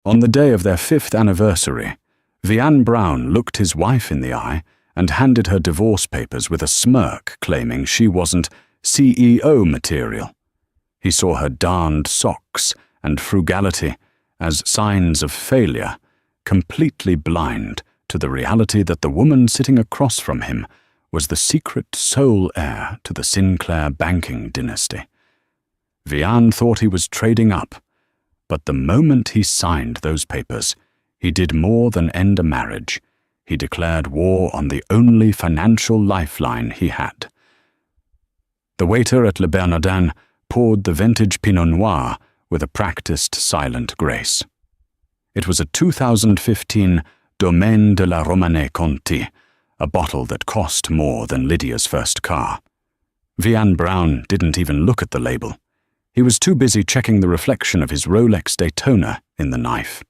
On the day of their 5th anniversary, Vianne Brown looked his wife in the eye and handed her divorce papers with a smirk, claiming she wasn't CEO material. He saw her darned socks and frugality as signs of failure, completely blind to the reality that the woman sitting across from him was the secret sole heir to the Sinclair banking dynasty. Vianne thought he was trading up, but the moment he signed those papers, he did more than end a marriage. He declared war on the only financial lifeline he had. The waiter at Le Bernardin poured the vintage Pinot Noir with a practiced silent grace. It was a 2015 Domaine de la Romanée Conti, a bottle that cost more than Lydia's first car. Vianne Brown didn't even look at the label. He was too busy checking the reflection of his Rolex Daytona in the knife.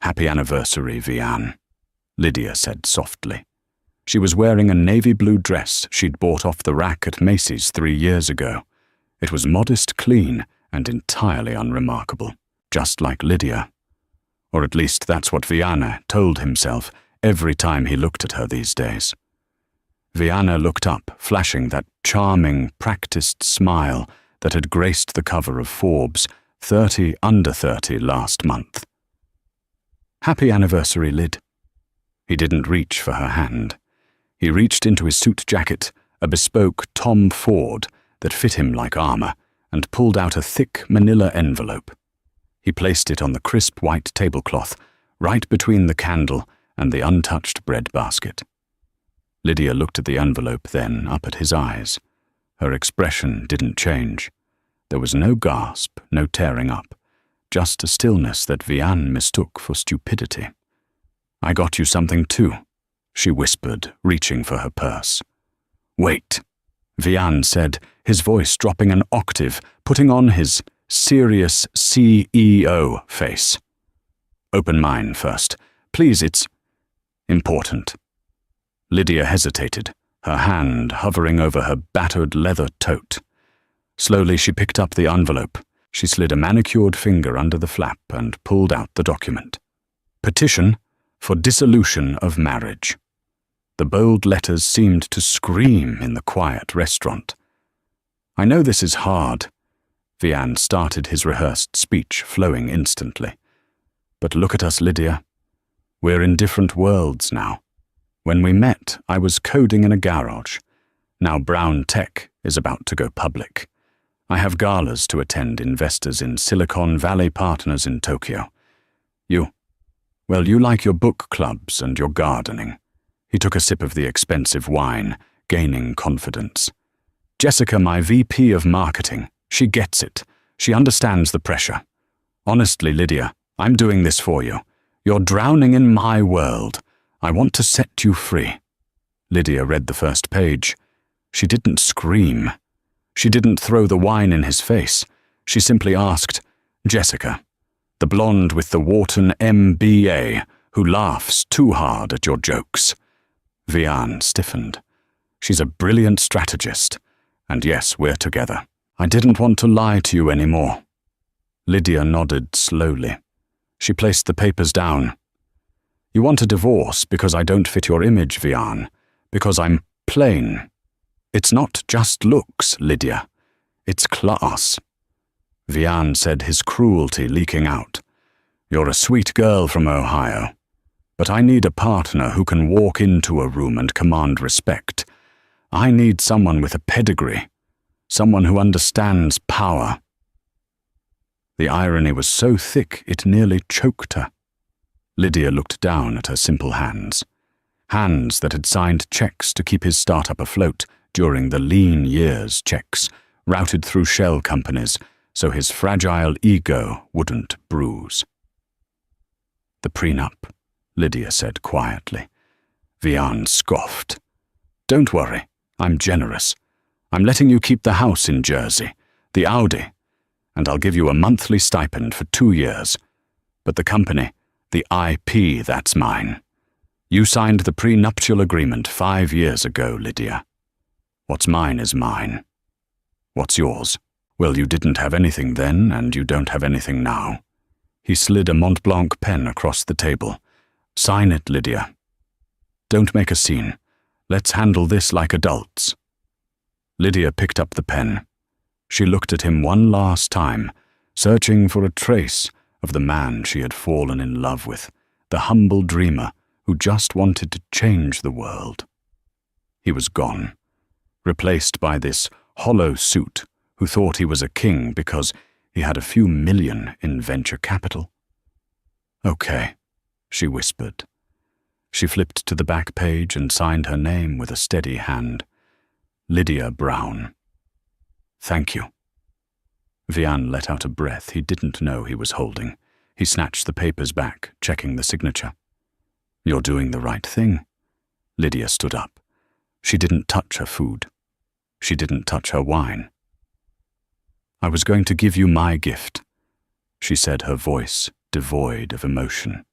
"Happy anniversary, Vianne," Lydia said softly. She was wearing a navy blue dress she'd bought off the rack at Macy's 3 years ago. It was modest, clean, and entirely unremarkable, just like Lydia. Or at least that's what Vianne told himself every time he looked at her these days. Vianne looked up, flashing that charming, practiced smile that had graced the cover of Forbes 30 Under 30 last month. "Happy anniversary, Lyd." He didn't reach for her hand. He reached into his suit jacket, a bespoke Tom Ford that fit him like armor, and pulled out a thick manila envelope. He placed it on the crisp white tablecloth, right between the candle and the untouched bread basket. Lydia looked at the envelope, then up at his eyes. Her expression didn't change. There was no gasp, no tearing up, just a stillness that Vianne mistook for stupidity. "I got you something too," she whispered, reaching for her purse. "Wait," Vianne said, his voice dropping an octave, putting on his serious CEO face. "Open mine first. Please, it's important." Lydia hesitated, her hand hovering over her battered leather tote. Slowly she picked up the envelope. She slid a manicured finger under the flap and pulled out the document. "Petition for dissolution of marriage." The bold letters seemed to scream in the quiet restaurant. "I know this is hard." Vianne started his rehearsed speech, flowing instantly. "But look at us, Lydia. We're in different worlds now. When we met, I was coding in a garage. Now Brown Tech is about to go public. I have galas to attend investors in Silicon Valley partners in Tokyo. You like your book clubs and your gardening." He took a sip of the expensive wine, gaining confidence. "Jessica, my VP of marketing, she gets it. She understands the pressure. Honestly, Lydia, I'm doing this for you. You're drowning in my world. I want to set you free." Lydia read the first page. She didn't scream. She didn't throw the wine in his face. She simply asked, "Jessica, the blonde with the Wharton MBA who laughs too hard at your jokes." Vianne stiffened. "She's a brilliant strategist. And yes, we're together. I didn't want to lie to you anymore." Lydia nodded slowly. She placed the papers down. "You want a divorce because I don't fit your image, Vianne, because I'm plain. It's not just looks, Lydia. It's class." Vianne said, his cruelty leaking out. "You're a sweet girl from Ohio, but I need a partner who can walk into a room and command respect. I need someone with a pedigree, someone who understands power." The irony was so thick it nearly choked her. Lydia looked down at her simple hands that had signed checks to keep his startup afloat during the lean years, checks routed through shell companies so his fragile ego wouldn't bruise. "The prenup," Lydia said quietly. Vianne scoffed. "Don't worry, I'm generous. I'm letting you keep the house in Jersey, the Audi, and I'll give you a monthly stipend for 2 years. But the company, the IP, that's mine. You signed the prenuptial agreement 5 years ago, Lydia. What's mine is mine. What's yours? Well, you didn't have anything then, and you don't have anything now." He slid a Mont Blanc pen across the table. "Sign it, Lydia. Don't make a scene. Let's handle this like adults." Lydia picked up the pen. She looked at him one last time, searching for a trace of the man she had fallen in love with, the humble dreamer who just wanted to change the world. He was gone, replaced by this hollow suit who thought he was a king because he had a few million in venture capital. "Okay," she whispered. She flipped to the back page and signed her name with a steady hand. Lydia Brown. "Thank you." Vian let out a breath he didn't know he was holding. He snatched the papers back, checking the signature. "You're doing the right thing." Lydia stood up. She didn't touch her food. She didn't touch her wine. "I was going to give you my gift," she said, her voice devoid of emotion.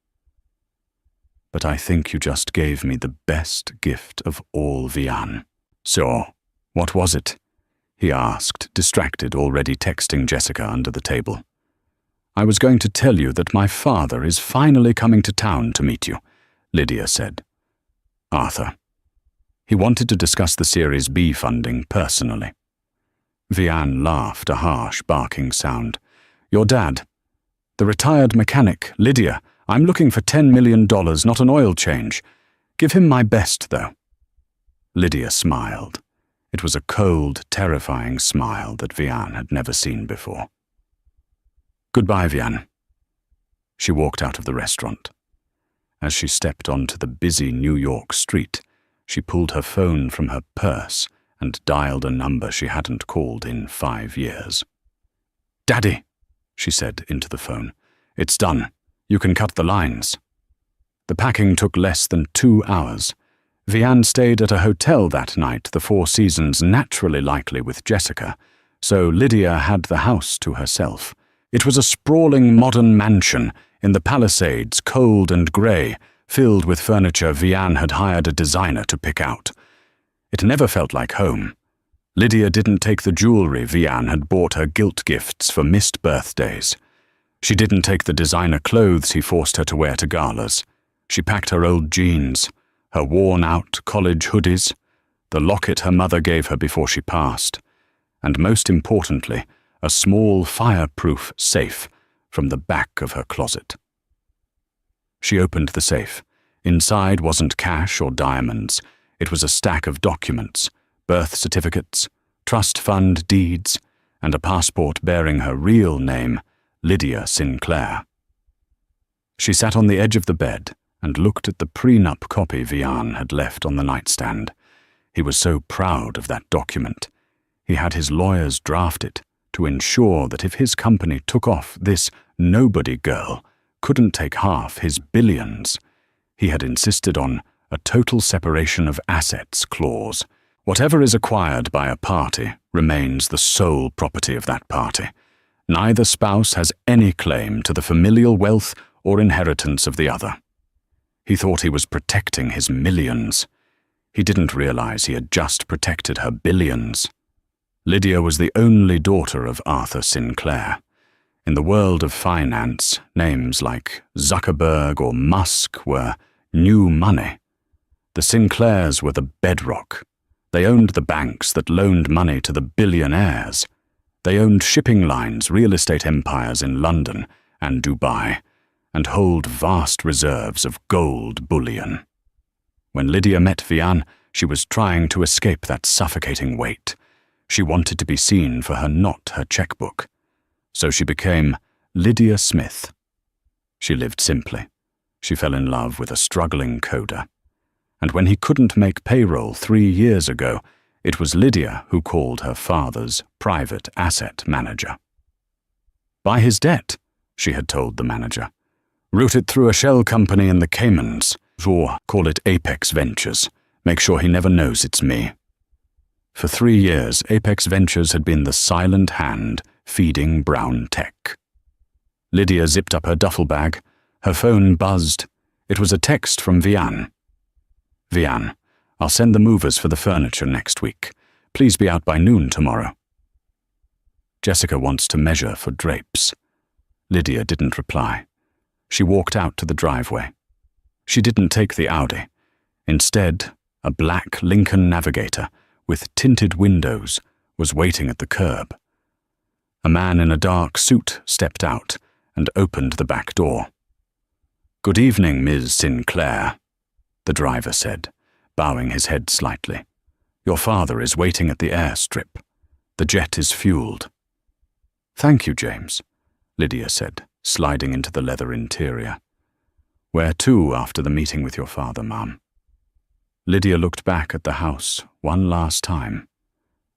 "But I think you just gave me the best gift of all, Vian." "So, what was it?" he asked, distracted, already texting Jessica under the table. "I was going to tell you that my father is finally coming to town to meet you," Lydia said. "Arthur. He wanted to discuss the Series B funding personally." Vian laughed, a harsh, barking sound. "Your dad. The retired mechanic, Lydia. I'm looking for $10 million, not an oil change. Give him my best, though." Lydia smiled. It was a cold, terrifying smile that Vian had never seen before. "Goodbye, Vian." She walked out of the restaurant. As she stepped onto the busy New York street, she pulled her phone from her purse and dialed a number she hadn't called in 5 years. "Daddy," she said into the phone. "It's done. You can cut the lines." The packing took less than 2 hours. Vian stayed at a hotel that night, the Four Seasons, naturally likely with Jessica, so Lydia had the house to herself. It was a sprawling modern mansion in the Palisades, cold and grey, filled with furniture Vian had hired a designer to pick out. It never felt like home. Lydia didn't take the jewelry Vian had bought her guilt gifts for missed birthdays. She didn't take the designer clothes he forced her to wear to galas. She packed her old jeans, her worn-out college hoodies, the locket her mother gave her before she passed, and most importantly, a small fireproof safe from the back of her closet. She opened the safe. Inside wasn't cash or diamonds. It was a stack of documents, birth certificates, trust fund deeds, and a passport bearing her real name, Lydia Sinclair. She sat on the edge of the bed and looked at the prenup copy Vian had left on the nightstand. He was so proud of that document. He had his lawyers draft it to ensure that if his company took off, this nobody girl couldn't take half his billions. He had insisted on a total separation of assets clause. Whatever is acquired by a party remains the sole property of that party. Neither spouse has any claim to the familial wealth or inheritance of the other. He thought he was protecting his millions. He didn't realize he had just protected her billions. Lydia was the only daughter of Arthur Sinclair. In the world of finance, names like Zuckerberg or Musk were new money. The Sinclairs were the bedrock. They owned the banks that loaned money to the billionaires. They owned shipping lines, real estate empires in London and Dubai, and hold vast reserves of gold bullion. When Lydia met Vian, she was trying to escape that suffocating weight. She wanted to be seen for her, not her checkbook. So she became Lydia Smith. She lived simply. She fell in love with a struggling coder. And when he couldn't make payroll 3 years ago, it was Lydia who called her father's private asset manager. "Buy his debt," she had told the manager. "Route it through a shell company in the Caymans, or call it Apex Ventures. Make sure he never knows it's me." For 3 years, Apex Ventures had been the silent hand feeding brown tech. Lydia zipped up her duffel bag. Her phone buzzed. It was a text from Vian. "Vian, I'll send the movers for the furniture next week. Please be out by noon tomorrow." Jessica wants to measure for drapes. Lydia didn't reply. She walked out to the driveway. She didn't take the Audi. Instead, a black Lincoln Navigator with tinted windows was waiting at the curb. A man in a dark suit stepped out and opened the back door. "Good evening, Ms. Sinclair," the driver said, bowing his head slightly. "Your father is waiting at the airstrip. The jet is fueled." "Thank you, James," Lydia said, sliding into the leather interior. "Where to after the meeting with your father, Mum?" Lydia looked back at the house one last time.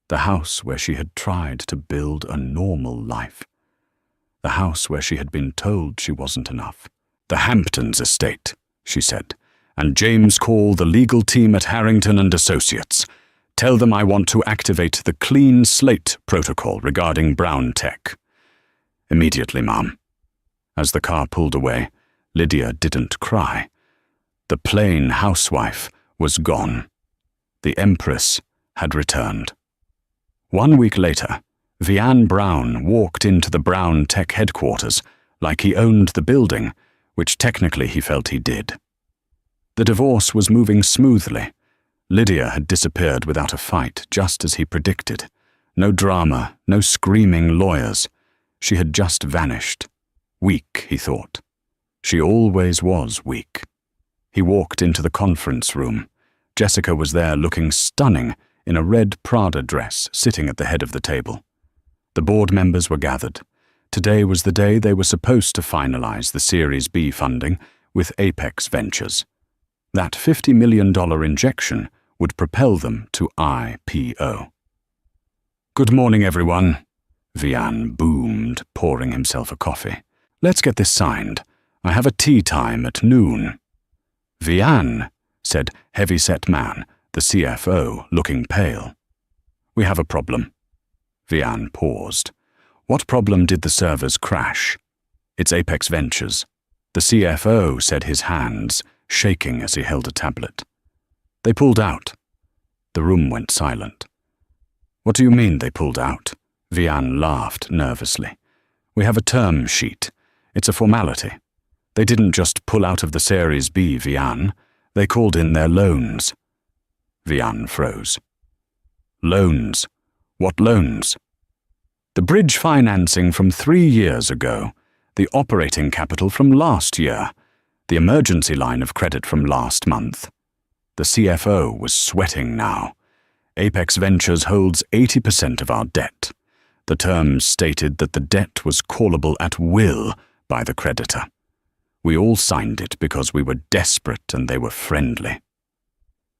The house where she had tried to build a normal life. The house where she had been told she wasn't enough. "The Hamptons estate," she said, "and James, call the legal team at Harrington and Associates. Tell them I want to activate the clean slate protocol regarding Brown Tech." "Immediately, Mum." As the car pulled away, Lydia didn't cry. The plain housewife was gone. The Empress had returned. 1 week later, Vian Brown walked into the Brown Tech headquarters like he owned the building, which technically he felt he did. The divorce was moving smoothly. Lydia had disappeared without a fight, just as he predicted. No drama, no screaming lawyers. She had just vanished. Weak, he thought. She always was weak. He walked into the conference room. Jessica was there looking stunning in a red Prada dress, sitting at the head of the table. The board members were gathered. Today was the day they were supposed to finalize the Series B funding with Apex Ventures. That $50 million injection would propel them to IPO. "Good morning, everyone," Vian boomed, pouring himself a coffee. "Let's get this signed. I have a tea time at noon." "Vian," said heavy-set man, the CFO, looking pale. "We have a problem." Vian paused. "What problem did the servers crash?" "It's Apex Ventures." The CFO said, his hands shaking as he held a tablet. "They pulled out." The room went silent. "What do you mean they pulled out?" Vian laughed nervously. "We have a term sheet. It's a formality. They didn't just pull out of the Series B, Vian. They called in their loans." Vian froze. "Loans? What loans?" "The bridge financing from 3 years ago, the operating capital from last year, the emergency line of credit from last month." The CFO was sweating now. "Apex Ventures holds 80% of our debt. The terms stated that the debt was callable at will by the creditor. We all signed it because we were desperate and they were friendly."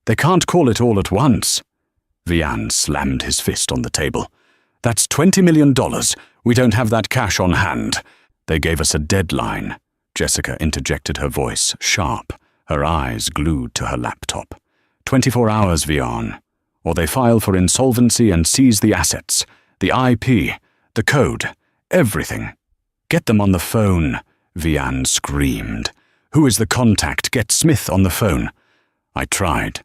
"They can't call it all at once." Vian slammed his fist on the table. "That's $20 million. We don't have that cash on hand. They gave us a deadline." Jessica interjected her voice, sharp, her eyes glued to her laptop. 24 hours, Vian. Or they file for insolvency and seize the assets, the IP, the code, everything. "Get them on the phone," Vian screamed. "Who is the contact? Get Smith on the phone." "I tried,"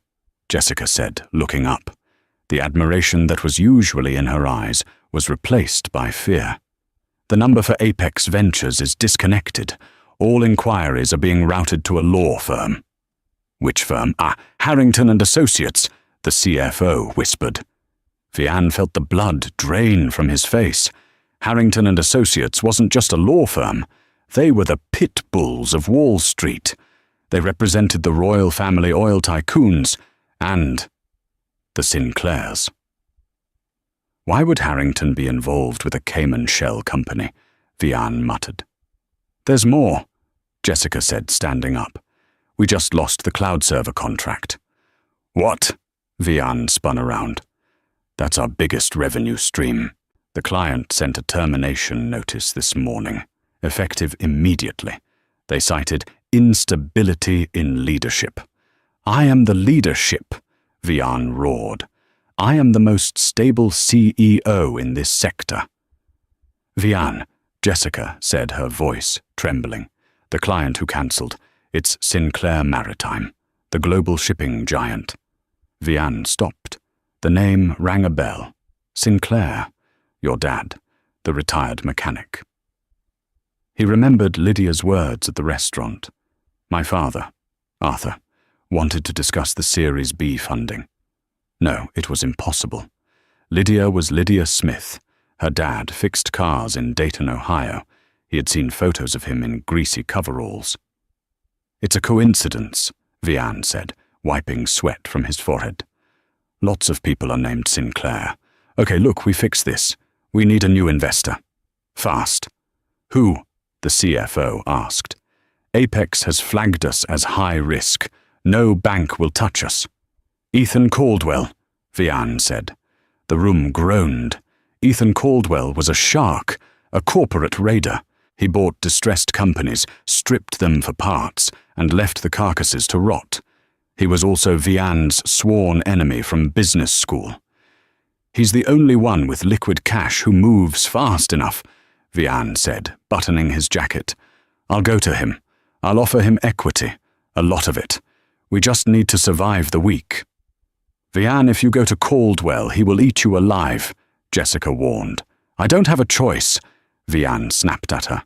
Jessica said, looking up. The admiration that was usually in her eyes was replaced by fear. "The number for Apex Ventures is disconnected. All inquiries are being routed to a law firm." "Which firm?" "Harrington and Associates," the CFO whispered. Vian felt the blood drain from his face. Harrington and Associates wasn't just a law firm. They were the pit bulls of Wall Street. They represented the royal family oil tycoons and the Sinclairs. "Why would Harrington be involved with a Cayman shell company?" Vian muttered. "There's more," Jessica said, standing up. "We just lost the cloud server contract." "What?" Vian spun around. "That's our biggest revenue stream. The client sent a termination notice this morning, effective immediately. They cited instability in leadership." "I am the leadership," Vian roared. "I am the most stable CEO in this sector." "Vian," Jessica said, her voice trembling. "The client who cancelled. It's Sinclair Maritime, the global shipping giant." Vian stopped. The name rang a bell. "Sinclair. Your dad, the retired mechanic." He remembered Lydia's words at the restaurant. My father, Arthur, wanted to discuss the Series B funding. No, it was impossible. Lydia was Lydia Smith. Her dad fixed cars in Dayton, Ohio. He had seen photos of him in greasy coveralls. It's a coincidence, Vian said, wiping sweat from his forehead. Lots of people are named Sinclair. Okay, look, we fix this. We need a new investor. Fast. Who? The CFO asked. Apex has flagged us as high risk. No bank will touch us. Ethan Caldwell, Vian said. The room groaned. Ethan Caldwell was a shark, a corporate raider. He bought distressed companies, stripped them for parts, and left the carcasses to rot. He was also Vian's sworn enemy from business school. He's the only one with liquid cash who moves fast enough, Vian said, buttoning his jacket. I'll go to him. I'll offer him equity, a lot of it. We just need to survive the week. Vian, if you go to Caldwell, he will eat you alive, Jessica warned. I don't have a choice, Vian snapped at her.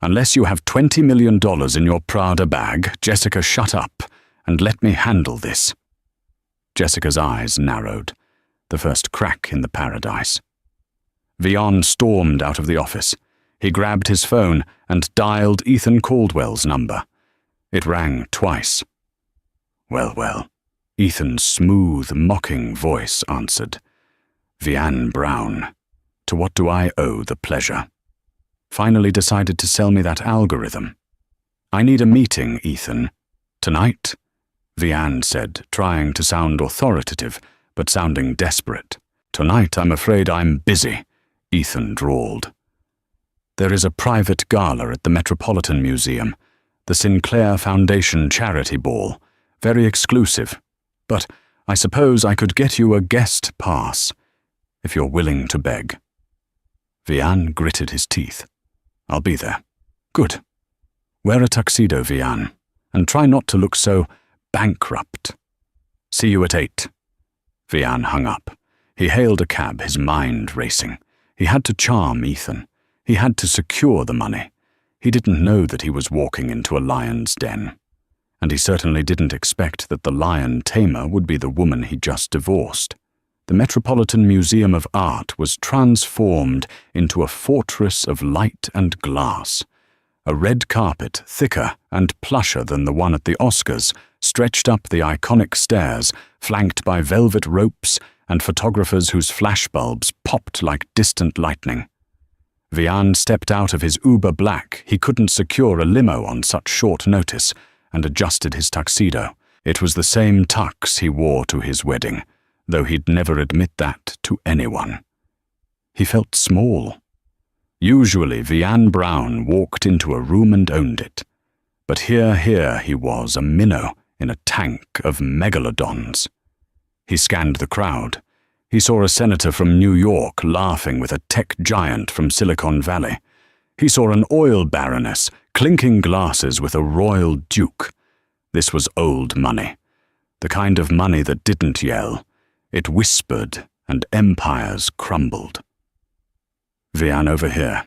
Unless you have $20 million in your Prada bag, Jessica, shut up and let me handle this. Jessica's eyes narrowed, the first crack in the paradise. Vian stormed out of the office. He grabbed his phone and dialed Ethan Caldwell's number. It rang twice. Well, Ethan's smooth, mocking voice answered. Vian Brown, to what do I owe the pleasure? Finally decided to sell me that algorithm. I need a meeting, Ethan. Tonight? Vian said, trying to sound authoritative, but sounding desperate. Tonight, I'm afraid I'm busy, Ethan drawled. There is a private gala at the Metropolitan Museum, the Sinclair Foundation Charity Ball, very exclusive, but I suppose I could get you a guest pass, if you're willing to beg. Vian gritted his teeth. I'll be there. Good. Wear a tuxedo, Vian, and try not to look so bankrupt. See you at 8. Vian hung up. He hailed a cab, his mind racing. He had to charm Ethan. He had to secure the money. He didn't know that he was walking into a lion's den. And he certainly didn't expect that the lion tamer would be the woman he just divorced. The Metropolitan Museum of Art was transformed into a fortress of light and glass. A red carpet, thicker and plusher than the one at the Oscars, stretched up the iconic stairs, flanked by velvet ropes and photographers whose flashbulbs popped like distant lightning. Vian stepped out of his Uber Black. He couldn't secure a limo on such short notice, and adjusted his tuxedo. It was the same tux he wore to his wedding, though he'd never admit that to anyone. He felt small. Usually Vian Brown walked into a room and owned it. But here he was, a minnow in a tank of megalodons. He scanned the crowd. He saw a senator from New York laughing with a tech giant from Silicon Valley. He saw an oil baroness clinking glasses with a royal duke. This was old money, the kind of money that didn't yell. It whispered, and empires crumbled. Vian, over here.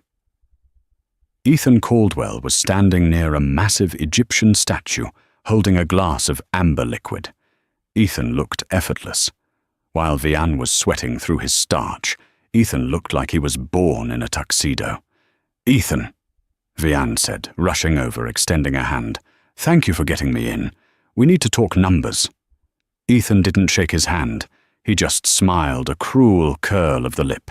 Ethan Caldwell was standing near a massive Egyptian statue, holding a glass of amber liquid. Ethan looked effortless. While Vian was sweating through his starch, Ethan looked like he was born in a tuxedo. Ethan, Vian said, rushing over, extending a hand. Thank you for getting me in. We need to talk numbers. Ethan didn't shake his hand. He just smiled, a cruel curl of the lip.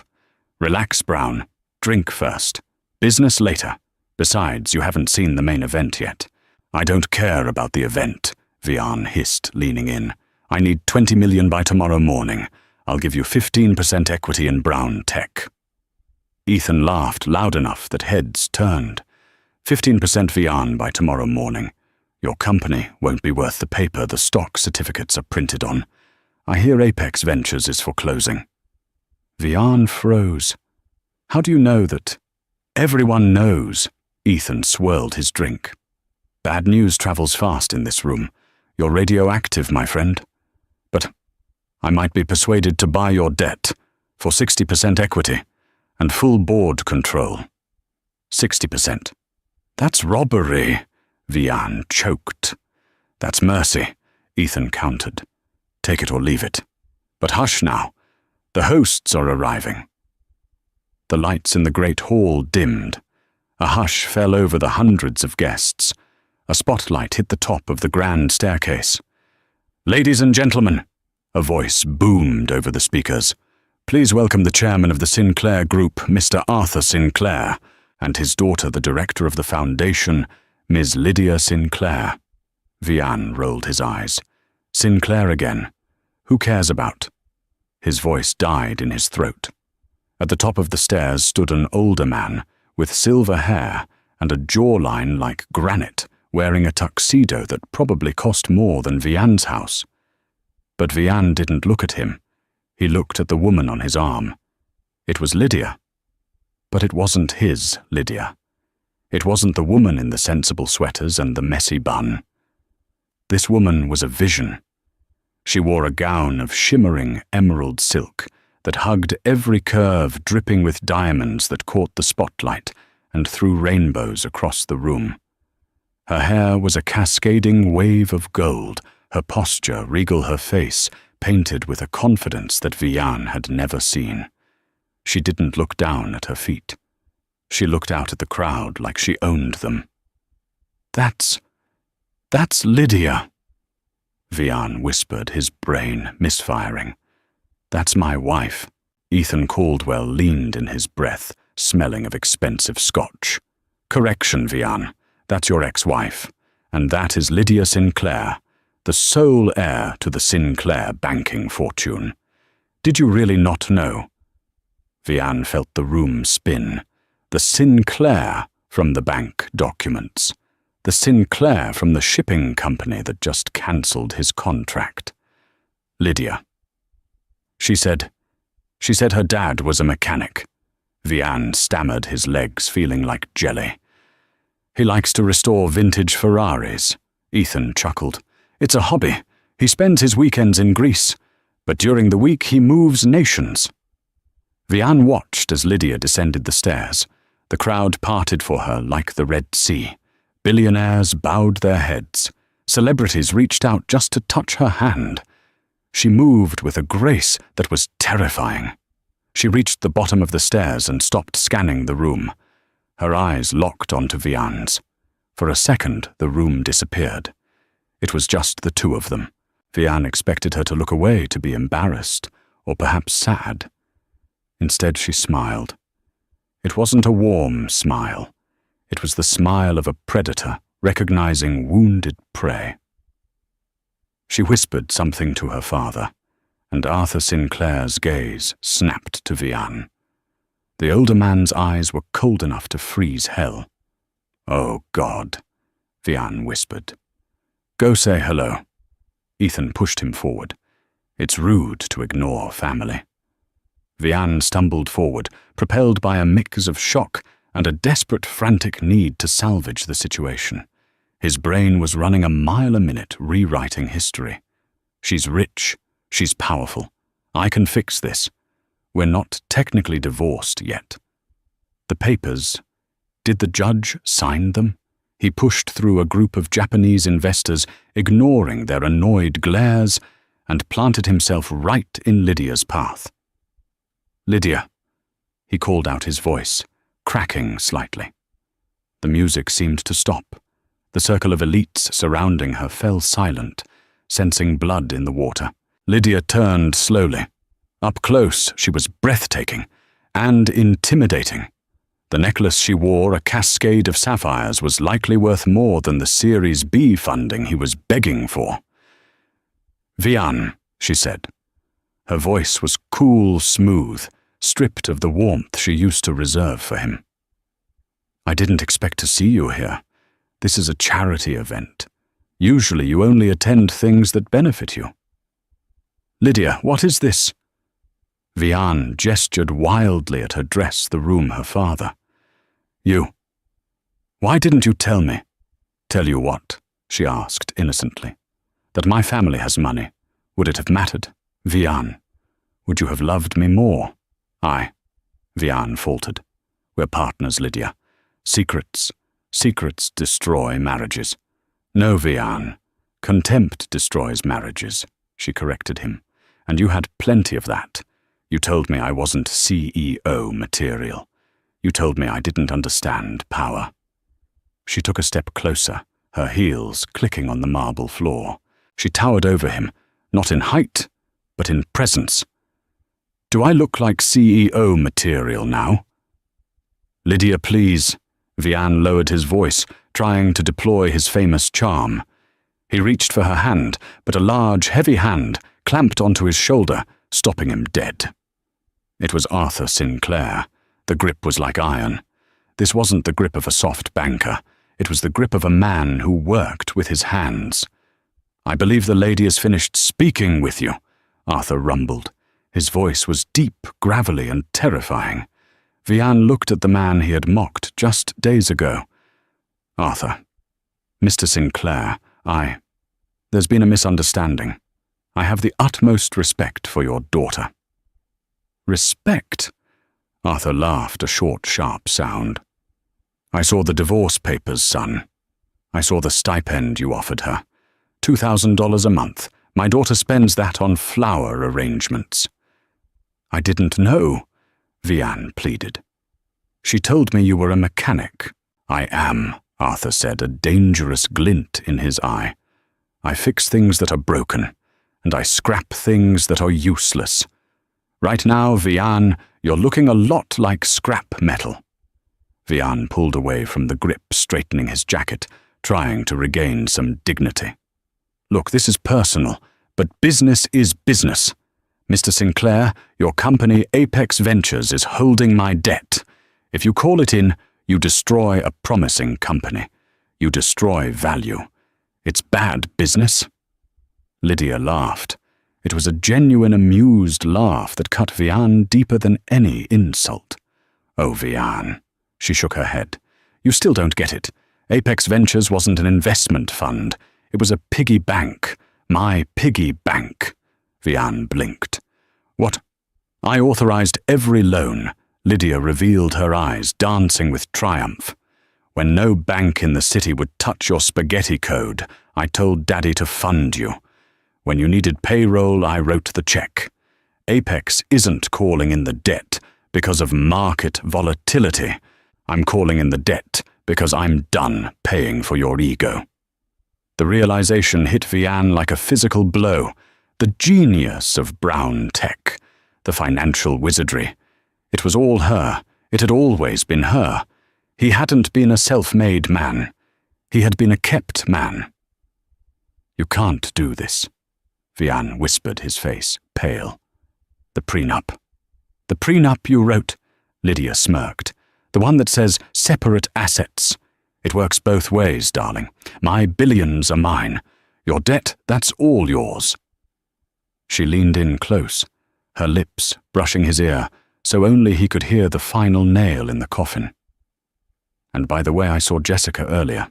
Relax, Brown. Drink first. Business later. Besides, you haven't seen the main event yet. I don't care about the event, Vian hissed, leaning in. I need $20 million by tomorrow morning. I'll give you 15% equity in Brown Tech. Ethan laughed loud enough that heads turned. 15% Vian by tomorrow morning. Your company won't be worth the paper the stock certificates are printed on. I hear Apex Ventures is foreclosing. Vian froze. How do you know that? Everyone knows. Ethan swirled his drink. Bad news travels fast in this room. You're radioactive, my friend. But I might be persuaded to buy your debt for 60% equity and full board control. 60%. That's robbery, Vian choked. That's mercy, Ethan countered. Take it or leave it. But hush now. The hosts are arriving. The lights in the great hall dimmed. A hush fell over the hundreds of guests. A spotlight hit the top of the grand staircase. Ladies and gentlemen, a voice boomed over the speakers. Please welcome the chairman of the Sinclair Group, Mr. Arthur Sinclair, and his daughter, the director of the foundation, Ms. Lydia Sinclair. Vian rolled his eyes. Sinclair again. Who cares about? His voice died in his throat. At the top of the stairs stood an older man, with silver hair and a jawline like granite, wearing a tuxedo that probably cost more than Vian's house. But Vian didn't look at him. He looked at the woman on his arm. It was Lydia. But it wasn't his Lydia. It wasn't the woman in the sensible sweaters and the messy bun. This woman was a vision. She wore a gown of shimmering emerald silk that hugged every curve, dripping with diamonds that caught the spotlight and threw rainbows across the room. Her hair was a cascading wave of gold, her posture, regal, her face, painted with a confidence that Vian had never seen. She didn't look down at her feet. She looked out at the crowd like she owned them. That's Lydia, Vian whispered, his brain misfiring. That's my wife. Ethan Caldwell leaned in his breath, smelling of expensive scotch. Correction, Vian. That's your ex-wife. And that is Lydia Sinclair, the sole heir to the Sinclair banking fortune. Did you really not know? Vian felt the room spin. The Sinclair from the bank documents. The Sinclair from the shipping company that just cancelled his contract. Lydia. She said her dad was a mechanic. Vian stammered, his legs feeling like jelly. He likes to restore vintage Ferraris. Ethan chuckled. It's a hobby. He spends his weekends in Greece, but during the week he moves nations. Vian watched as Lydia descended the stairs. The crowd parted for her like the Red Sea. Billionaires bowed their heads. Celebrities reached out just to touch her hand. She moved with a grace that was terrifying. She reached the bottom of the stairs and stopped scanning the room. Her eyes locked onto Vian's. For a second, the room disappeared. It was just the two of them. Vian expected her to look away, to be embarrassed, or perhaps sad. Instead, she smiled. It wasn't a warm smile. It was the smile of a predator recognizing wounded prey. She whispered something to her father, and Arthur Sinclair's gaze snapped to Vian. The older man's eyes were cold enough to freeze hell. Oh, God, Vian whispered. Go say hello. Ethan pushed him forward. It's rude to ignore family. Vian stumbled forward, propelled by a mix of shock and a desperate, frantic need to salvage the situation. His brain was running a mile a minute, rewriting history. She's rich. She's powerful. I can fix this. We're not technically divorced yet. The papers. Did the judge sign them? He pushed through a group of Japanese investors, ignoring their annoyed glares, and planted himself right in Lydia's path. Lydia, he called out, his voice cracking slightly. The music seemed to stop. The circle of elites surrounding her fell silent, sensing blood in the water. Lydia turned slowly. Up close, she was breathtaking and intimidating. The necklace she wore, a cascade of sapphires, was likely worth more than the Series B funding he was begging for. Vian, she said. Her voice was cool, smooth, stripped of the warmth she used to reserve for him. I didn't expect to see you here. This is a charity event. Usually you only attend things that benefit you. Lydia, what is this? Vian gestured wildly at her dress, the room her father. You. Why didn't you tell me? Tell you what? She asked innocently. That my family has money. Would it have mattered? Vian. Would you have loved me more? Vian faltered. We're partners, Lydia. Secrets Secrets destroy marriages. No, Vian. Contempt destroys marriages, she corrected him. And you had plenty of that. You told me I wasn't CEO material. You told me I didn't understand power. She took a step closer, her heels clicking on the marble floor. She towered over him, not in height, but in presence. Do I look like CEO material now? Lydia, please. Vian lowered his voice, trying to deploy his famous charm. He reached for her hand, but a large, heavy hand clamped onto his shoulder, stopping him dead. It was Arthur Sinclair. The grip was like iron. This wasn't the grip of a soft banker. It was the grip of a man who worked with his hands. I believe the lady has finished speaking with you, Arthur rumbled. His voice was deep, gravelly, and terrifying. Vian looked at the man he had mocked just days ago. Arthur, Mr. Sinclair, there's been a misunderstanding. I have the utmost respect for your daughter. Respect? Arthur laughed, a short, sharp sound. I saw the divorce papers, son. I saw the stipend you offered her. $2,000 a month. My daughter spends that on flower arrangements. I didn't know, Vian pleaded. She told me you were a mechanic. I am, Arthur said, a dangerous glint in his eye. I fix things that are broken, and I scrap things that are useless. Right now, Vian, you're looking a lot like scrap metal. Vian pulled away from the grip, straightening his jacket, trying to regain some dignity. Look, this is personal, but business is business. Mr. Sinclair, your company Apex Ventures is holding my debt. If you call it in, you destroy a promising company. You destroy value. It's bad business. Lydia laughed. It was a genuine, amused laugh that cut Vian deeper than any insult. Oh, Vian. She shook her head. You still don't get it. Apex Ventures wasn't an investment fund. It was a piggy bank. My piggy bank. Vian blinked. What? I authorized every loan. Lydia revealed her eyes, dancing with triumph. When no bank in the city would touch your spaghetti code, I told Daddy to fund you. When you needed payroll, I wrote the check. Apex isn't calling in the debt because of market volatility. I'm calling in the debt because I'm done paying for your ego. The realization hit Vian like a physical blow. The genius of Brown Tech, the financial wizardry. It was all her. It had always been her. He hadn't been a self-made man. He had been a kept man. You can't do this, Vian whispered, his face pale. The prenup. The prenup you wrote, Lydia smirked. The one that says separate assets. It works both ways, darling. My billions are mine. Your debt, that's all yours. She leaned in close, her lips brushing his ear, so only he could hear the final nail in the coffin. And by the way, I saw Jessica earlier.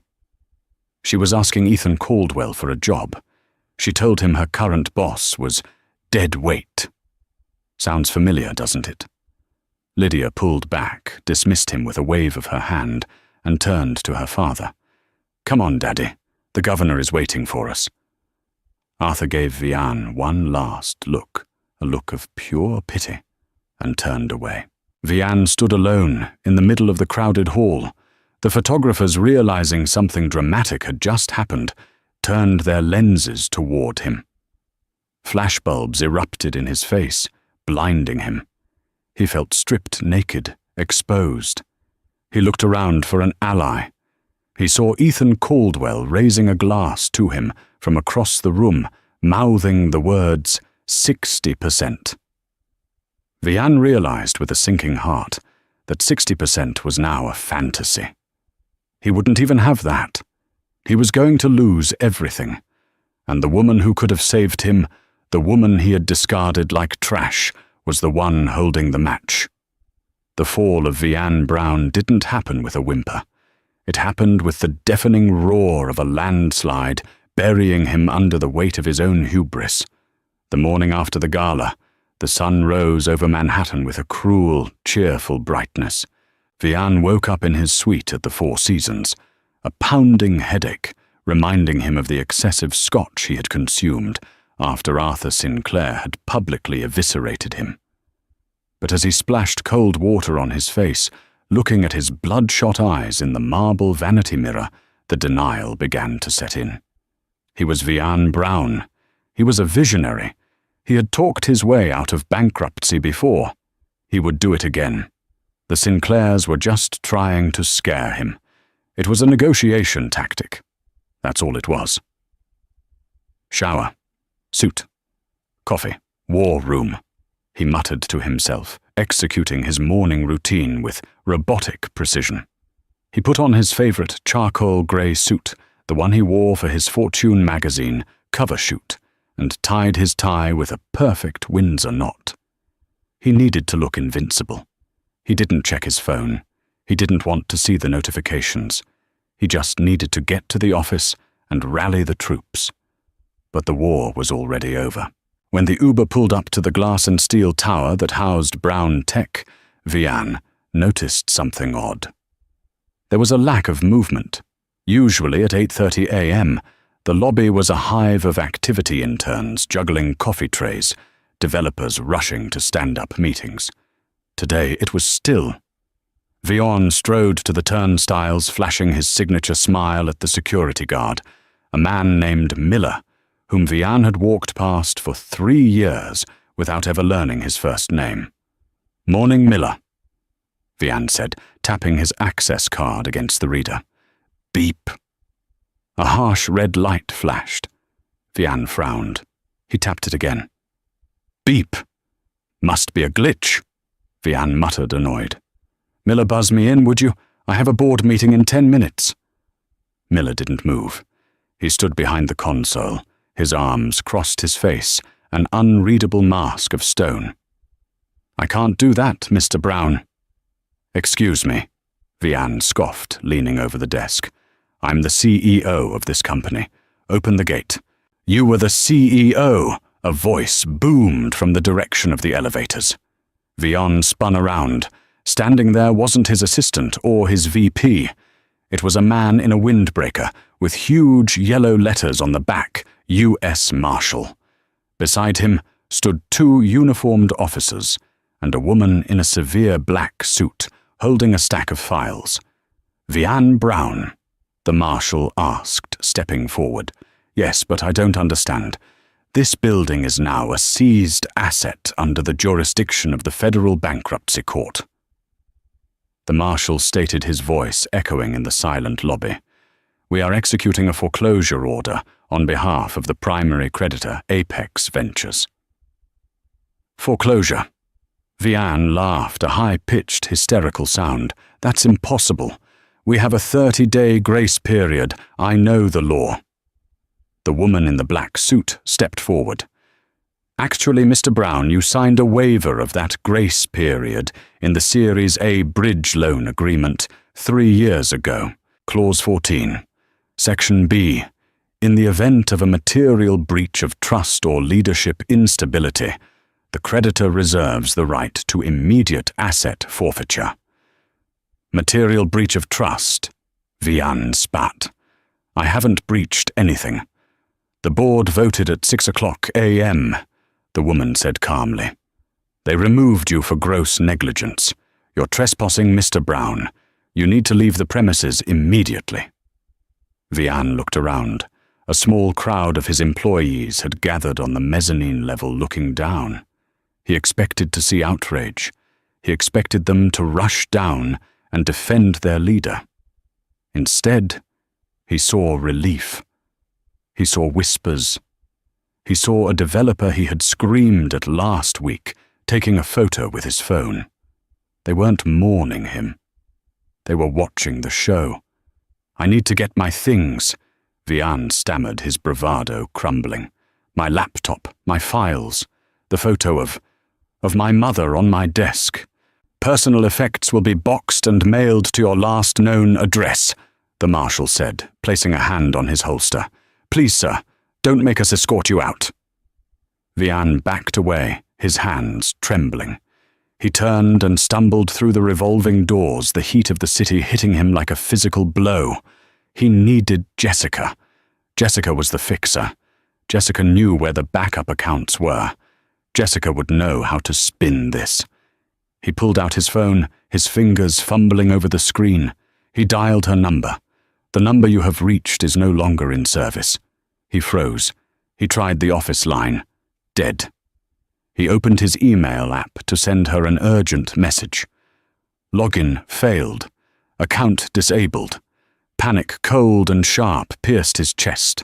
She was asking Ethan Caldwell for a job. She told him her current boss was dead weight. Sounds familiar, doesn't it? Lydia pulled back, dismissed him with a wave of her hand, and turned to her father. Come on, Daddy. The governor is waiting for us. Arthur gave Vian one last look, a look of pure pity, and turned away. Vian stood alone in the middle of the crowded hall. The photographers, realizing something dramatic had just happened, turned their lenses toward him. Flashbulbs erupted in his face, blinding him. He felt stripped naked, exposed. He looked around for an ally. He saw Ethan Caldwell raising a glass to him from across the room, mouthing the words, 60%. Vian realized with a sinking heart that 60% was now a fantasy. He wouldn't even have that. He was going to lose everything. And the woman who could have saved him, the woman he had discarded like trash, was the one holding the match. The fall of Vian Brown didn't happen with a whimper. It happened with the deafening roar of a landslide, burying him under the weight of his own hubris. The morning after the gala, the sun rose over Manhattan with a cruel, cheerful brightness. Vian woke up in his suite at the Four Seasons, a pounding headache, reminding him of the excessive scotch he had consumed after Arthur Sinclair had publicly eviscerated him. But as he splashed cold water on his face, looking at his bloodshot eyes in the marble vanity mirror, the denial began to set in. He was Vian Brown. He was a visionary. He had talked his way out of bankruptcy before. He would do it again. The Sinclairs were just trying to scare him. It was a negotiation tactic. That's all it was. Shower, suit, coffee, war room, he muttered to himself, executing his morning routine with robotic precision. He put on his favorite charcoal grey suit, the one he wore for his Fortune magazine cover shoot, and tied his tie with a perfect Windsor knot. He needed to look invincible. He didn't check his phone. He didn't want to see the notifications. He just needed to get to the office and rally the troops. But the war was already over. When the Uber pulled up to the glass and steel tower that housed Brown Tech, Vian noticed something odd. There was a lack of movement. Usually at 8:30 a.m., the lobby was a hive of activity interns juggling coffee trays, developers rushing to stand-up meetings. Today it was still. Vian strode to the turnstiles, flashing his signature smile at the security guard, a man named Miller, whom Vian had walked past for 3 years without ever learning his first name. "Morning, Miller," Vian said, tapping his access card against the reader. Beep. A harsh red light flashed. Vian frowned. He tapped it again. Beep. Must be a glitch, Vian muttered, annoyed. "Miller, buzz me in, would you? I have a board meeting in 10 minutes. Miller didn't move. He stood behind the console, his arms crossed his face, an unreadable mask of stone. "I can't do that, Mr. Brown." "Excuse me," Vian scoffed, leaning over the desk. "I'm the CEO of this company. Open the gate." "You were the CEO," a voice boomed from the direction of the elevators. Vian spun around. Standing there wasn't his assistant or his VP. It was a man in a windbreaker, with huge yellow letters on the back, U.S. Marshal. Beside him stood 2 uniformed officers, and a woman in a severe black suit, holding a stack of files. "Vian Brown?" the Marshal asked, stepping forward. "Yes, but I don't understand. This building is now a seized asset under the jurisdiction of the Federal Bankruptcy Court." The Marshal stated, his voice echoing in the silent lobby. "We are executing a foreclosure order on behalf of the primary creditor, Apex Ventures." "Foreclosure?" Vian laughed, a high-pitched, hysterical sound. "That's impossible. We have a 30-day grace period. I know the law." The woman in the black suit stepped forward. "Actually, Mr. Brown, you signed a waiver of that grace period in the Series A bridge loan agreement 3 years ago. Clause 14. Section B. In the event of a material breach of trust or leadership instability, the creditor reserves the right to immediate asset forfeiture." "Material breach of trust?" Vian spat. "I haven't breached anything. The board voted at 6:00 a.m., the woman said calmly. "They removed you for gross negligence. You're trespassing, Mr. Brown. You need to leave the premises immediately." Vian looked around. A small crowd of his employees had gathered on the mezzanine level looking down. He expected to see outrage. He expected them to rush down and defend their leader. Instead, he saw relief. He saw whispers. He saw a developer he had screamed at last week, taking a photo with his phone. They weren't mourning him. They were watching the show. "I need to get my things," Vian stammered, his bravado crumbling. "My laptop, my files, the photo of my mother on my desk. Personal effects will be boxed and mailed to your last known address," the Marshal said, placing a hand on his holster. "Please, sir, don't make us escort you out." Vian backed away, his hands trembling. He turned and stumbled through the revolving doors, the heat of the city hitting him like a physical blow. He needed Jessica. Jessica was the fixer. Jessica knew where the backup accounts were. Jessica would know how to spin this. He pulled out his phone, his fingers fumbling over the screen. He dialed her number. The number you have reached is no longer in service. He froze. He tried the office line. Dead. He opened his email app to send her an urgent message. Login failed. Account disabled. Panic, cold and sharp, pierced his chest.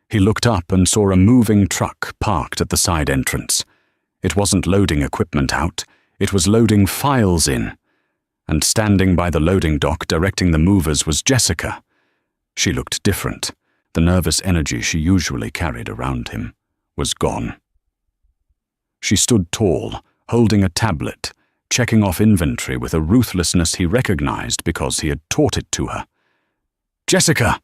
He looked up and saw a moving truck parked at the side entrance. It wasn't loading equipment out. It was loading files in. And standing by the loading dock directing the movers was Jessica. She looked different. The nervous energy she usually carried around him was gone. She stood tall, holding a tablet, checking off inventory with a ruthlessness he recognized because he had taught it to her. "Jessica!"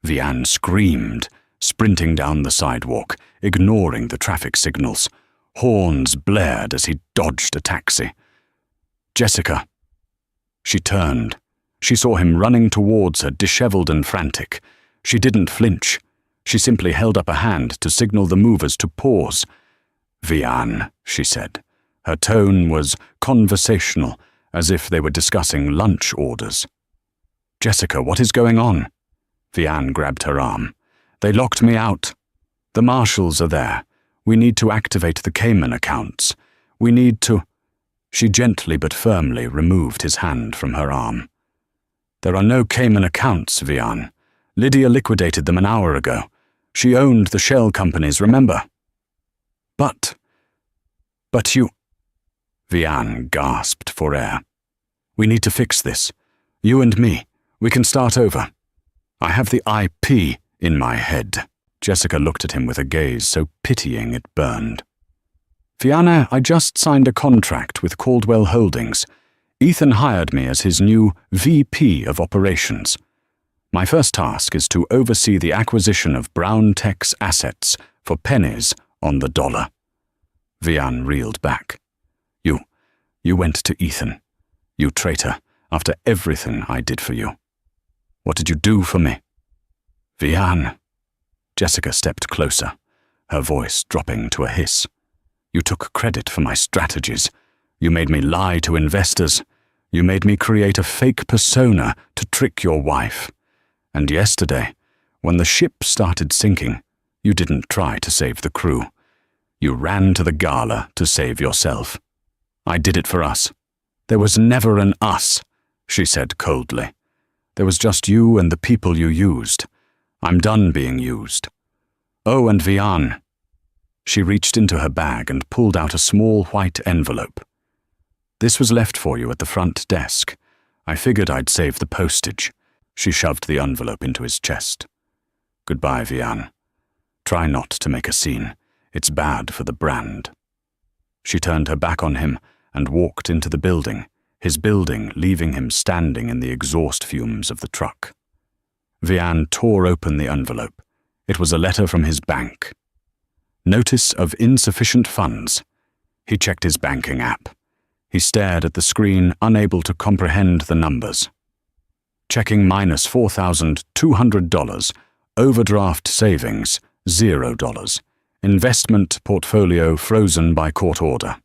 Vian screamed, sprinting down the sidewalk, ignoring the traffic signals. Horns blared as he dodged a taxi. "Jessica." She turned. She saw him running towards her, disheveled and frantic. She didn't flinch. She simply held up a hand to signal the movers to pause. "Vian," she said. Her tone was conversational, as if they were discussing lunch orders. "Jessica, what is going on?" Vian grabbed her arm. "They locked me out. The marshals are there. We need to activate the Cayman accounts. We need to—" She gently but firmly removed his hand from her arm. "There are no Cayman accounts, Vian. Lydia liquidated them an hour ago. She owned the shell companies, remember?" But you—" Vian gasped for air. "We need to fix this. You and me. We can start over. I have the IP in my head." Jessica looked at him with a gaze so pitying it burned. "Viana, I just signed a contract with Caldwell Holdings. Ethan hired me as his new VP of Operations. My first task is to oversee the acquisition of Brown Tech's assets for pennies on the dollar." Vian reeled back. You went to Ethan. You traitor, after everything I did for you. What did you do for me?" "Vian." Jessica stepped closer, her voice dropping to a hiss. "You took credit for my strategies. You made me lie to investors. You made me create a fake persona to trick your wife. And yesterday, when the ship started sinking, you didn't try to save the crew. You ran to the gala to save yourself. I did it for us." "There was never an us," she said coldly. "There was just you and the people you used. I'm done being used. Oh, and Vian." She reached into her bag and pulled out a small white envelope. "This was left for you at the front desk. I figured I'd save the postage." She shoved the envelope into his chest. "Goodbye, Vian. Try not to make a scene. It's bad for the brand." She turned her back on him and walked into the building, his building leaving him standing in the exhaust fumes of the truck. Vian tore open the envelope. It was a letter from his bank. Notice of insufficient funds. He checked his banking app. He stared at the screen, unable to comprehend the numbers. Checking minus $4,200. Overdraft savings, $0. Investment portfolio frozen by court order.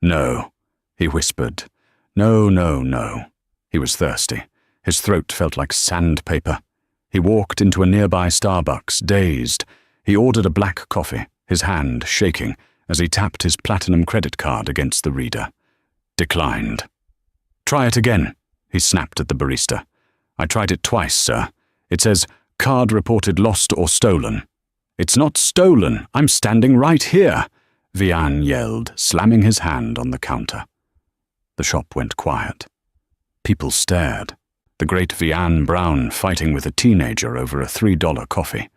"No," he whispered. "No, no, no." He was thirsty. His throat felt like sandpaper. He walked into a nearby Starbucks, dazed. He ordered a black coffee, his hand shaking as he tapped his platinum credit card against the reader. Declined. "Try it again," he snapped at the barista. "I tried it twice, sir. It says, card reported lost or stolen." "It's not stolen. I'm standing right here," Vian yelled, slamming his hand on the counter. The shop went quiet. People stared. The great Vian Brown fighting with a teenager over a $3 coffee.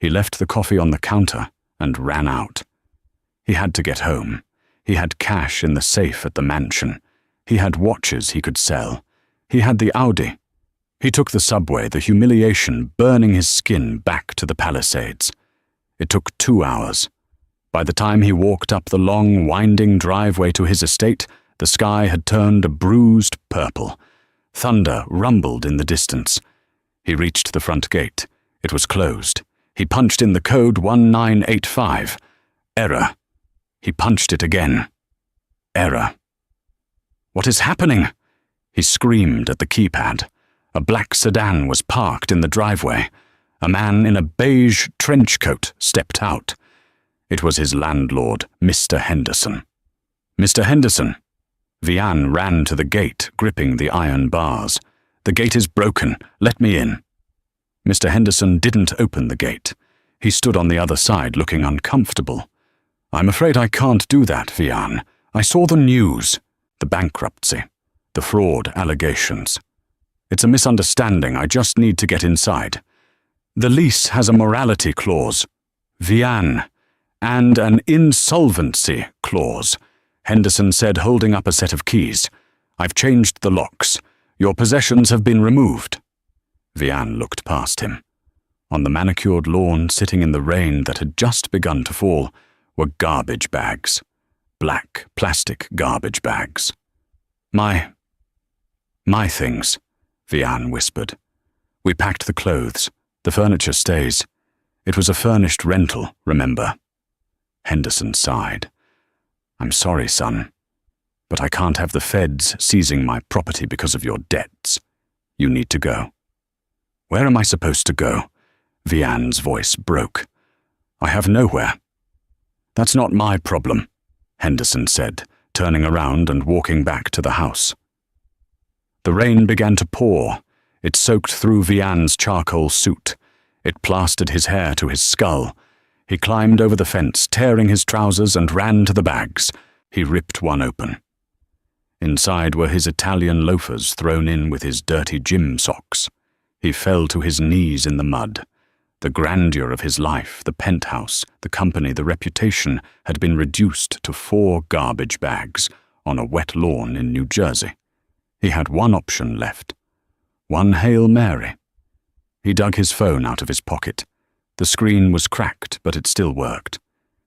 He left the coffee on the counter and ran out. He had to get home. He had cash in the safe at the mansion. He had watches he could sell. He had the Audi. He took the subway, the humiliation burning his skin back to the Palisades. It took 2 hours. By the time he walked up the long, winding driveway to his estate, the sky had turned a bruised purple. Thunder rumbled in the distance. He reached the front gate. It was closed. He punched in the code 1985. Error. He punched it again. Error. What is happening? He screamed at the keypad. A black sedan was parked in the driveway. A man in a beige trench coat stepped out. It was his landlord, Mr. Henderson. Mr. Henderson. Vian ran to the gate, gripping the iron bars. The gate is broken. Let me in. Mr. Henderson didn't open the gate. He stood on the other side, looking uncomfortable. I'm afraid I can't do that, Vian. I saw the news. The bankruptcy. The fraud allegations. It's a misunderstanding. I just need to get inside. The lease has a morality clause. Vian. And an insolvency clause. Henderson said, holding up a set of keys. I've changed the locks. Your possessions have been removed. Vian looked past him. On the manicured lawn, sitting in the rain that had just begun to fall, were garbage bags. Black plastic garbage bags. My things, Vian whispered. We packed the clothes. The furniture stays. It was a furnished rental, remember? Henderson sighed. I'm sorry, son, but I can't have the feds seizing my property because of your debts. You need to go. Where am I supposed to go? Vian's voice broke. I have nowhere. That's not my problem, Henderson said, turning around and walking back to the house. The rain began to pour. It soaked through Vian's charcoal suit. It plastered his hair to his skull. He climbed over the fence, tearing his trousers, and ran to the bags. He ripped one open. Inside were his Italian loafers thrown in with his dirty gym socks. He fell to his knees in the mud. The grandeur of his life, the penthouse, the company, the reputation, had been reduced to 4 garbage bags on a wet lawn in New Jersey. He had one option left. One Hail Mary. He dug his phone out of his pocket. The screen was cracked, but it still worked.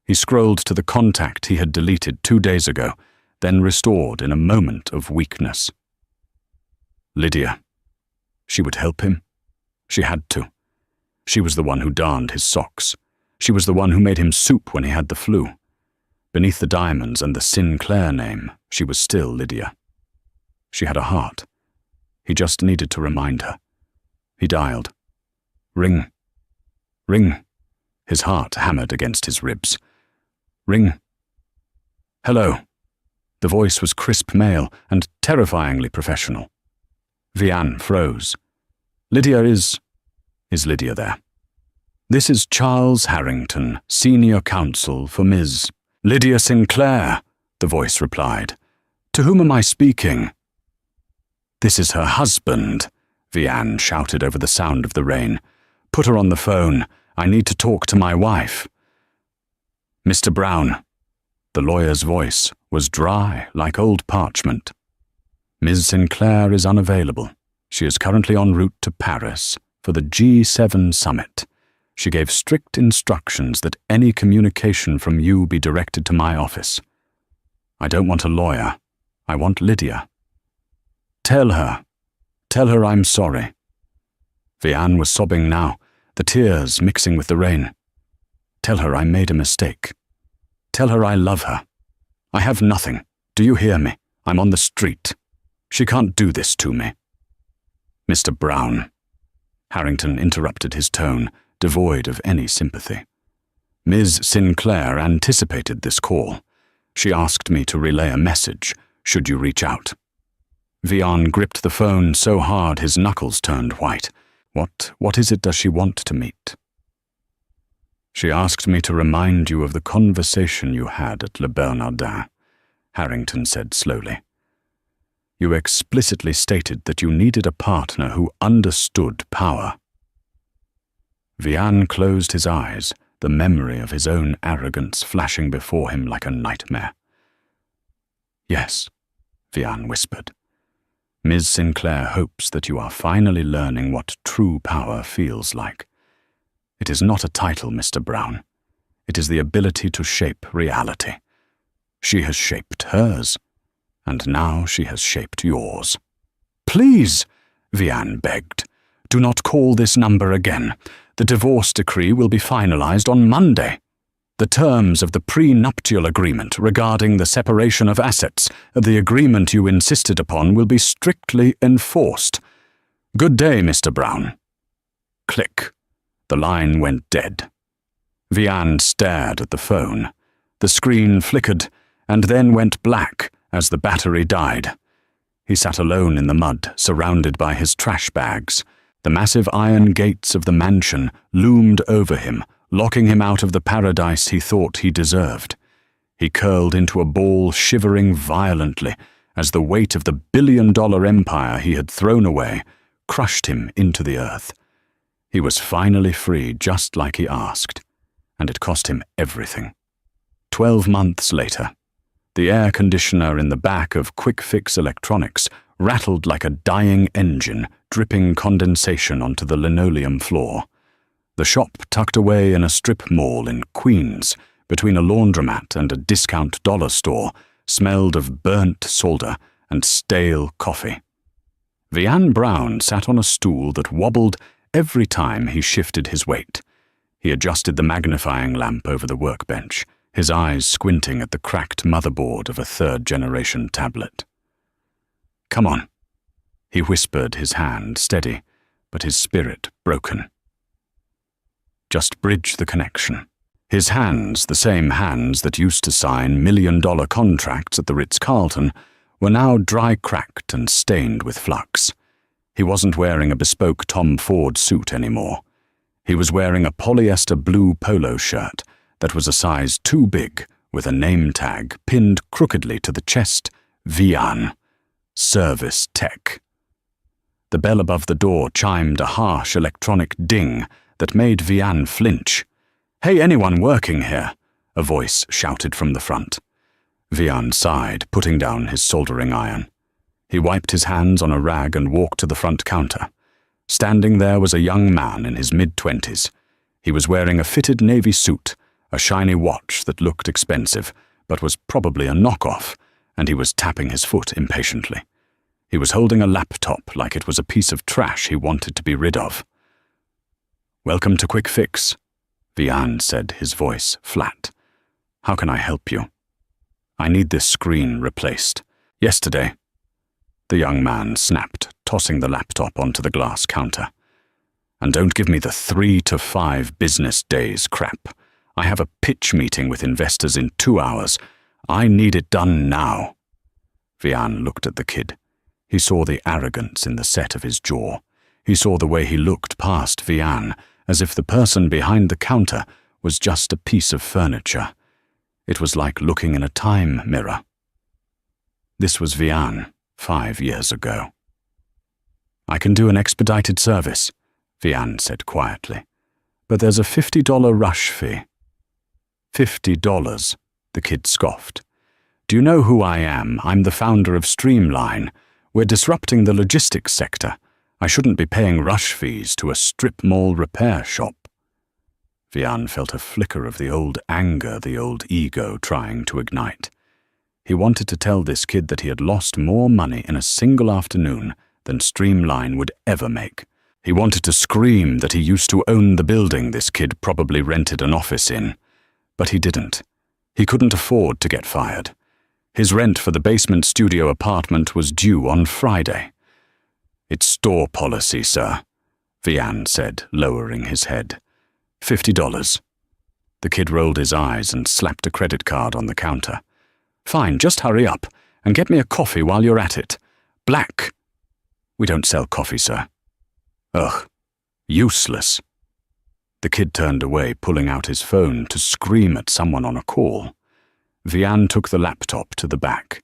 He scrolled to the contact he had deleted 2 days ago, then restored in a moment of weakness. Lydia. She would help him. She had to. She was the one who darned his socks. She was the one who made him soup when he had the flu. Beneath the diamonds and the Sinclair name, she was still Lydia. She had a heart. He just needed to remind her. He dialed. Ring. Ring. His heart hammered against his ribs. Ring. Hello. The voice was crisp male and terrifyingly professional. Vian froze. Lydia is Lydia there? This is Charles Harrington, Senior Counsel for Ms. Lydia Sinclair, the voice replied. To whom am I speaking? This is her husband, Vian shouted over the sound of the rain. Put her on the phone. I need to talk to my wife. Mr. Brown. The lawyer's voice was dry like old parchment. Ms. Sinclair is unavailable. She is currently en route to Paris for the G7 summit. She gave strict instructions that any communication from you be directed to my office. I don't want a lawyer. I want Lydia. Tell her I'm sorry. Vian was sobbing now, the tears mixing with the rain. Tell her I made a mistake. Tell her I love her. I have nothing. Do you hear me? I'm on the street. She can't do this to me. Mr. Brown. Harrington interrupted his tone, devoid of any sympathy. Ms. Sinclair anticipated this call. She asked me to relay a message, should you reach out. Vian gripped the phone so hard his knuckles turned white. What is it does she want to meet? She asked me to remind you of the conversation you had at Le Bernardin, Harrington said slowly. You explicitly stated that you needed a partner who understood power. Vian closed his eyes, the memory of his own arrogance flashing before him like a nightmare. Yes, Vian whispered. Ms. Sinclair hopes that you are finally learning what true power feels like. It is not a title, Mr. Brown. It is the ability to shape reality. She has shaped hers, and now she has shaped yours. Please, Vian begged. Do not call this number again. The divorce decree will be finalized on Monday. The terms of the prenuptial agreement regarding the separation of assets, the agreement you insisted upon, will be strictly enforced. Good day, Mr. Brown." Click. The line went dead. Vian stared at the phone. The screen flickered and then went black as the battery died. He sat alone in the mud, surrounded by his trash bags. The massive iron gates of the mansion loomed over him, locking him out of the paradise he thought he deserved. He curled into a ball, shivering violently as the weight of the billion-dollar empire he had thrown away crushed him into the earth. He was finally free, just like he asked, and it cost him everything. 12 months later, the air conditioner in the back of Quick Fix Electronics rattled like a dying engine, dripping condensation onto the linoleum floor. The shop, tucked away in a strip mall in Queens, between a laundromat and a discount dollar store, smelled of burnt solder and stale coffee. Vian Brown sat on a stool that wobbled every time he shifted his weight. He adjusted the magnifying lamp over the workbench, his eyes squinting at the cracked motherboard of a third-generation tablet. "Come on," he whispered, his hand steady, but his spirit broken. Just bridge the connection. His hands, the same hands that used to sign million-dollar contracts at the Ritz-Carlton, were now dry-cracked and stained with flux. He wasn't wearing a bespoke Tom Ford suit anymore. He was wearing a polyester blue polo shirt that was a size too big, with a name tag pinned crookedly to the chest, Vian, Service Tech. The bell above the door chimed a harsh electronic ding that made Vian flinch. "Hey, anyone working here?" a voice shouted from the front. Vian sighed, putting down his soldering iron. He wiped his hands on a rag and walked to the front counter. Standing there was a young man in his mid-20s. He was wearing a fitted navy suit, a shiny watch that looked expensive, but was probably a knockoff, and he was tapping his foot impatiently. He was holding a laptop like it was a piece of trash he wanted to be rid of. "Welcome to Quick Fix," Vian said, his voice flat. "How can I help you?" "I need this screen replaced. Yesterday." The young man snapped, tossing the laptop onto the glass counter. "And don't give me the 3 to 5 business days crap. I have a pitch meeting with investors in 2 hours. I need it done now." Vian looked at the kid. He saw the arrogance in the set of his jaw. He saw the way he looked past Vian, as if the person behind the counter was just a piece of furniture. It was like looking in a time mirror. This was Vian 5 years ago. "I can do an expedited service," Vian said quietly, "but there's a $50 rush fee." $50, the kid scoffed. "Do you know who I am? I'm the founder of Streamline. We're disrupting the logistics sector. I shouldn't be paying rush fees to a strip mall repair shop." Vian felt a flicker of the old anger, the old ego trying to ignite. He wanted to tell this kid that he had lost more money in a single afternoon than Streamline would ever make. He wanted to scream that he used to own the building this kid probably rented an office in. But he didn't. He couldn't afford to get fired. His rent for the basement studio apartment was due on Friday. "It's store policy, sir," Vian said, lowering his head. $50. The kid rolled his eyes and slapped a credit card on the counter. "Fine, just hurry up and get me a coffee while you're at it. Black." "We don't sell coffee, sir." "Ugh, useless." The kid turned away, pulling out his phone to scream at someone on a call. Vian took the laptop to the back.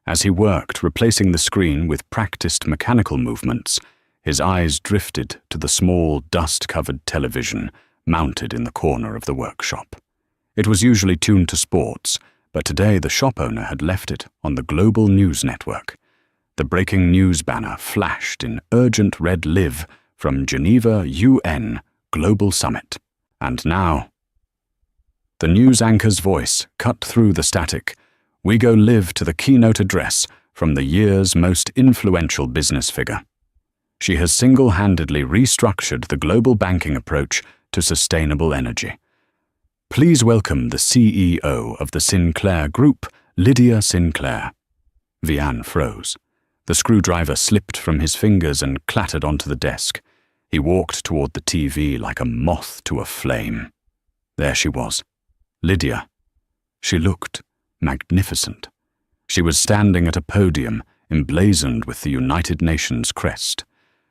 As he worked, replacing the screen with practiced mechanical movements, his eyes drifted to the small, dust-covered television mounted in the corner of the workshop. It was usually tuned to sports, but today the shop owner had left it on the global news network. The breaking news banner flashed in urgent red live from Geneva UN Global Summit. And now, the news anchor's voice cut through the static. "We go live to the keynote address from the year's most influential business figure." She has single-handedly restructured the global banking approach to sustainable energy. Please welcome the CEO of the Sinclair Group, Lydia Sinclair. Vian froze. The screwdriver slipped from his fingers and clattered onto the desk. He walked toward the TV like a moth to a flame. There she was, Lydia. She looked magnificent. She was standing at a podium emblazoned with the United Nations crest.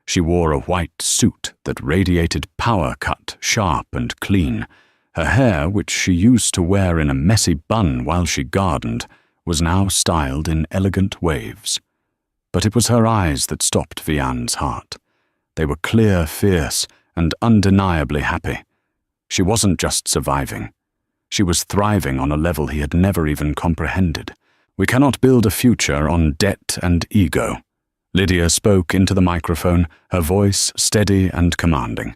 She wore a white suit that radiated power, cut sharp and clean. Her hair, which she used to wear in a messy bun while she gardened, was now styled in elegant waves. But it was her eyes that stopped Vian's heart. They were clear, fierce, and undeniably happy. She wasn't just surviving. She was thriving on a level he had never even comprehended. We cannot build a future on debt and ego. Lydia spoke into the microphone, her voice steady and commanding.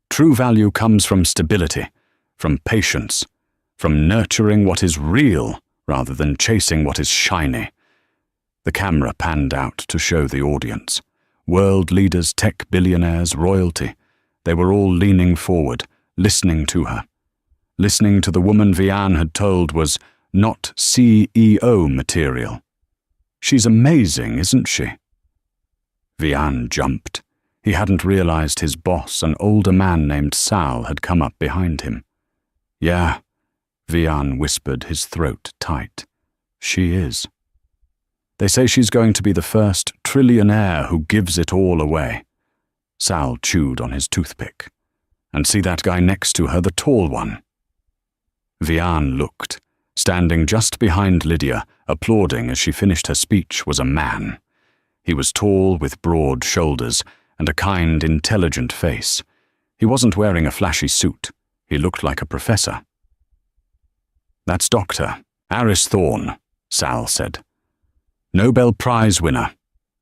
True value comes from stability, from patience, from nurturing what is real rather than chasing what is shiny. The camera panned out to show the audience. World leaders, tech billionaires, royalty. They were all leaning forward, listening to her. Listening to the woman Vian had told was not CEO material. She's amazing, isn't she? Vian jumped. He hadn't realized his boss, an older man named Sal, had come up behind him. Yeah, Vian whispered, his throat tight. She is. They say she's going to be the first trillionaire who gives it all away. Sal chewed on his toothpick. And see that guy next to her, the tall one? Vian looked. Standing just behind Lydia, applauding as she finished her speech, was a man. He was tall with broad shoulders and a kind, intelligent face. He wasn't wearing a flashy suit. He looked like a professor. That's Dr. Aris Thorne, Sal said. Nobel Prize winner.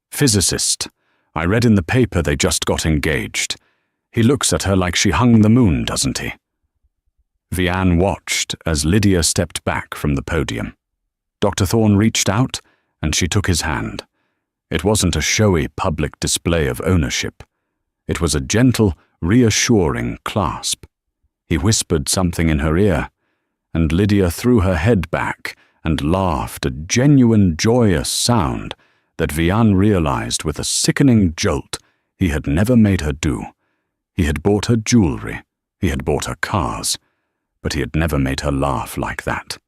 Physicist. I read in the paper they just got engaged. He looks at her like she hung the moon, doesn't he? Vian watched as Lydia stepped back from the podium. Dr. Thorne reached out, and she took his hand. It wasn't a showy public display of ownership. It was a gentle, reassuring clasp. He whispered something in her ear, and Lydia threw her head back and laughed, a genuine, joyous sound that Vian realized with a sickening jolt he had never made her do. He had bought her jewelry, he had bought her cars, but he had never made her laugh like that.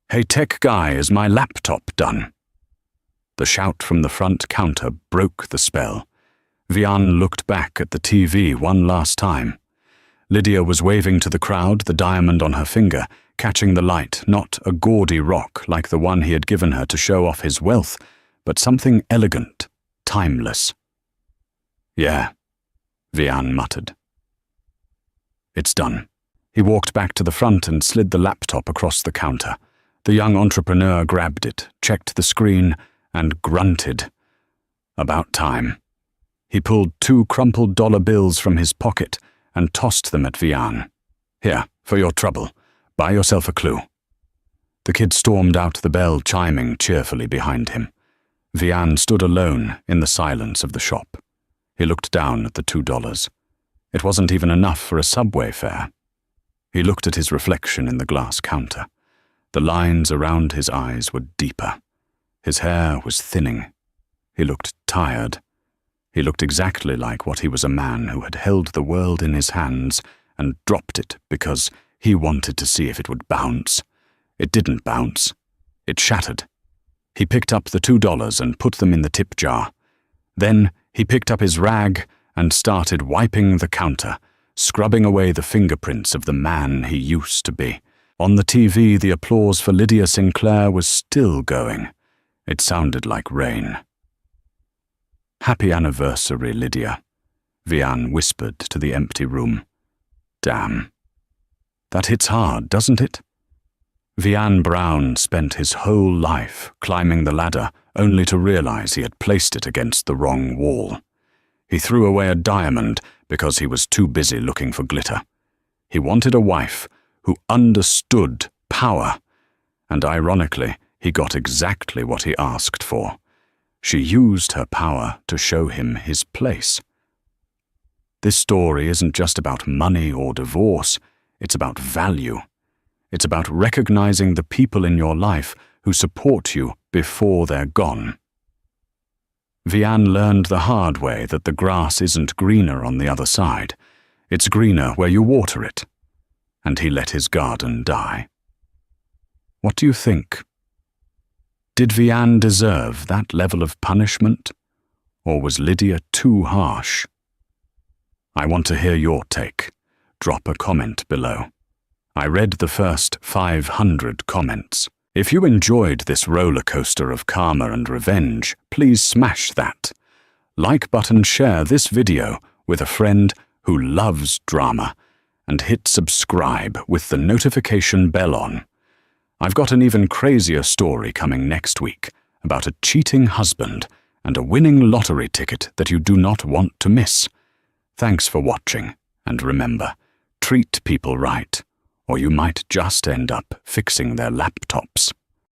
Hey, tech guy, is my laptop done? The shout from the front counter broke the spell. Vian looked back at the TV one last time. Lydia was waving to the crowd, the diamond on her finger, catching the light, not a gaudy rock like the one he had given her to show off his wealth, but something elegant, timeless. Yeah, Vian muttered. It's done. He walked back to the front and slid the laptop across the counter. The young entrepreneur grabbed it, checked the screen, and grunted. About time. He pulled 2 crumpled dollar bills from his pocket and tossed them at Vian. Here, for your trouble. Buy yourself a clue. The kid stormed out, the bell chiming cheerfully behind him. Vian stood alone in the silence of the shop. He looked down at the $2. It wasn't even enough for a subway fare. He looked at his reflection in the glass counter. The lines around his eyes were deeper. His hair was thinning. He looked tired. He looked exactly like what he was, a man who had held the world in his hands and dropped it because he wanted to see if it would bounce. It didn't bounce. It shattered. He picked up the $2 and put them in the tip jar. Then he picked up his rag and started wiping the counter, scrubbing away the fingerprints of the man he used to be. On the TV, the applause for Lydia Sinclair was still going. It sounded like rain. Happy anniversary, Lydia, Vian whispered to the empty room. Damn. That hits hard, doesn't it? Vian Brown spent his whole life climbing the ladder only to realize he had placed it against the wrong wall. He threw away a diamond because he was too busy looking for glitter. He wanted a wife who understood power, and ironically, he got exactly what he asked for. She used her power to show him his place. This story isn't just about money or divorce, it's about value. It's about recognizing the people in your life who support you before they're gone. Vian learned the hard way that the grass isn't greener on the other side. It's greener where you water it. And he let his garden die. What do you think? Did Vian deserve that level of punishment? Or was Lydia too harsh? I want to hear your take. Drop a comment below. I read the first 500 comments. If you enjoyed this roller coaster of karma and revenge, please smash that like button, share this video with a friend who loves drama, and hit subscribe with the notification bell on. I've got an even crazier story coming next week about a cheating husband and a winning lottery ticket that you do not want to miss. Thanks for watching, and remember, treat people right, or you might just end up fixing their laptops.